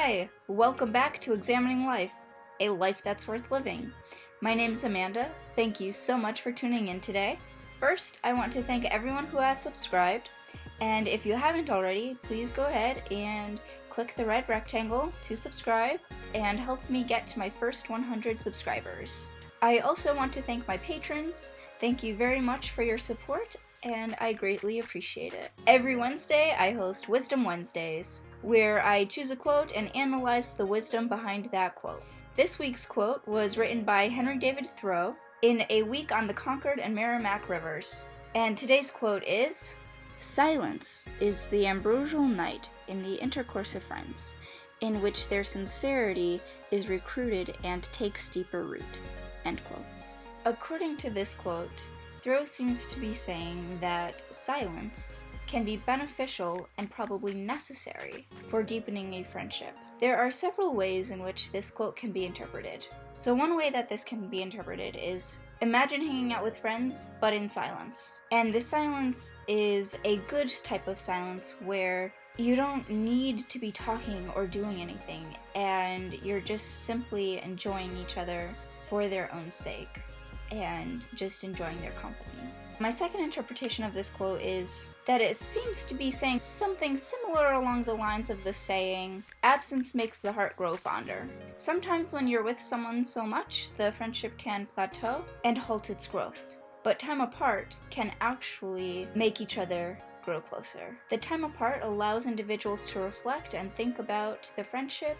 Hi, welcome back to Examining Life, a life that's worth living. My name's Amanda. Thank you so much for tuning in today. First, I want to thank everyone who has subscribed, and if you haven't already, please go ahead and click the red rectangle to subscribe and help me get to my first 100 subscribers. I also want to thank my patrons. Thank you very much for your support, and I greatly appreciate it. Every Wednesday, I host Wisdom Wednesdays, where I choose a quote and analyze the wisdom behind that quote. This week's quote was written by Henry David Thoreau in A Week on the Concord and Merrimack Rivers. And today's quote is, "Silence is the ambrosial night in the intercourse of friends, in which their sincerity is recruited and takes deeper root." End quote. According to this quote, Thoreau seems to be saying that silence can be beneficial and probably necessary for deepening a friendship. There are several ways in which this quote can be interpreted. So one way that this can be interpreted is, imagine hanging out with friends, but in silence. And the silence is a good type of silence where you don't need to be talking or doing anything, and you're just simply enjoying each other for their own sake and just enjoying their company. My second interpretation of this quote is that it seems to be saying something similar along the lines of the saying, "Absence makes the heart grow fonder." Sometimes when you're with someone so much, the friendship can plateau and halt its growth. But time apart can actually make each other grow closer. The time apart allows individuals to reflect and think about the friendship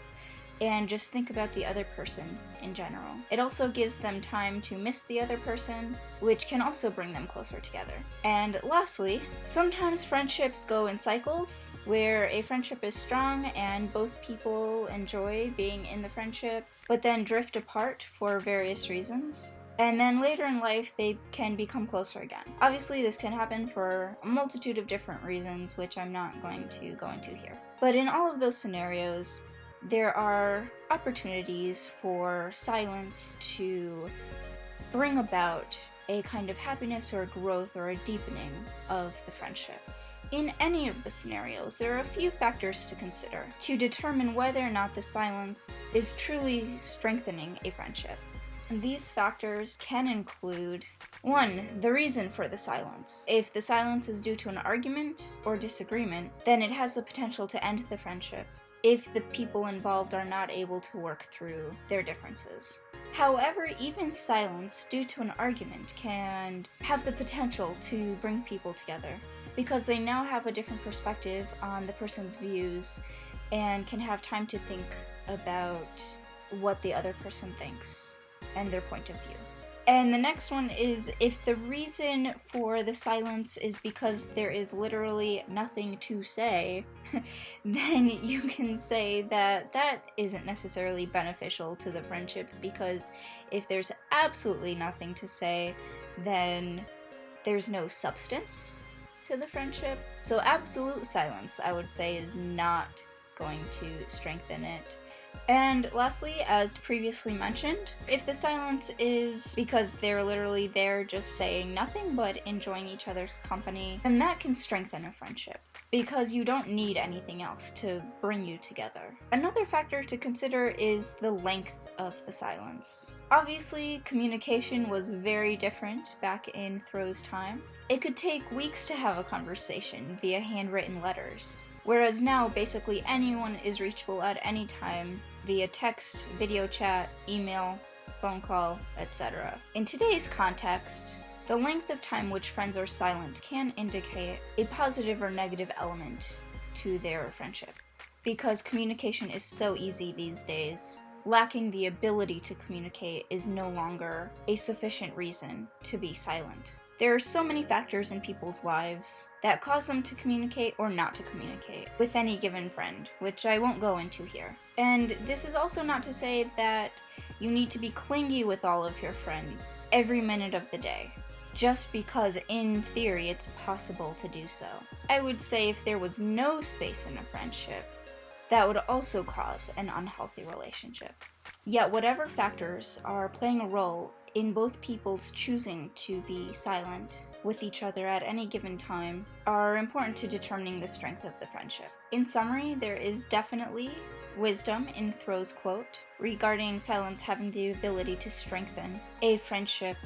and just think about the other person in general. It also gives them time to miss the other person, which can also bring them closer together. And lastly, sometimes friendships go in cycles, where a friendship is strong and both people enjoy being in the friendship, but then drift apart for various reasons. And then later in life, they can become closer again. Obviously, this can happen for a multitude of different reasons, which I'm not going to go into here. But in all of those scenarios, there are opportunities for silence to bring about a kind of happiness or growth or a deepening of the friendship. In any of the scenarios, there are a few factors to consider to determine whether or not the silence is truly strengthening a friendship. And these factors can include 1. The reason for the silence. If the silence is due to an argument or disagreement, then it has the potential to end the friendship if the people involved are not able to work through their differences. However, even silence due to an argument can have the potential to bring people together, because they now have a different perspective on the person's views and can have time to think about what the other person thinks and their point of view. And the next one is, if the reason for the silence is because there is literally nothing to say, then you can say that that isn't necessarily beneficial to the friendship, because if there's absolutely nothing to say, then there's no substance to the friendship. So absolute silence, I would say, is not going to strengthen it. And lastly, as previously mentioned, if the silence is because they're literally there just saying nothing but enjoying each other's company, then that can strengthen a friendship, because you don't need anything else to bring you together. Another factor to consider is the length of the silence. Obviously, communication was very different back in Thoreau's time. It could take weeks to have a conversation via handwritten letters, whereas now basically anyone is reachable at any time via text, video chat, email, phone call, etc. In today's context, the length of time which friends are silent can indicate a positive or negative element to their friendship, because communication is so easy these days. Lacking the ability to communicate is no longer a sufficient reason to be silent. There are so many factors in people's lives that cause them to communicate or not to communicate with any given friend, which I won't go into here. And this is also not to say that you need to be clingy with all of your friends every minute of the day, just because in theory it's possible to do so. I would say if there was no space in a friendship, that would also cause an unhealthy relationship. Yet whatever factors are playing a role in both people's choosing to be silent with each other at any given time are important to determining the strength of the friendship. In summary, there is definitely wisdom in Thoreau's quote regarding silence having the ability to strengthen a friendship,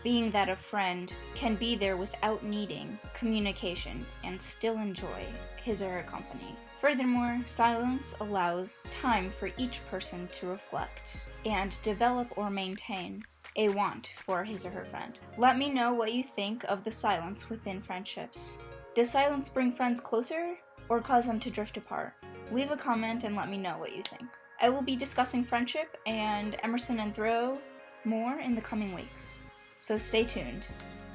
being that a friend can be there without needing communication and still enjoy his or her company. Furthermore, silence allows time for each person to reflect and develop or maintain a want for his or her friend. Let me know what you think of the silence within friendships. Does silence bring friends closer or cause them to drift apart? Leave a comment and let me know what you think. I will be discussing friendship and Emerson and Thoreau more in the coming weeks, so stay tuned.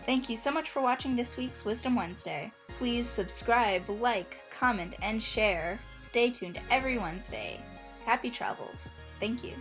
Thank you so much for watching this week's Wisdom Wednesday. Please subscribe, like, comment, and share. Stay tuned every Wednesday. Happy travels. Thank you.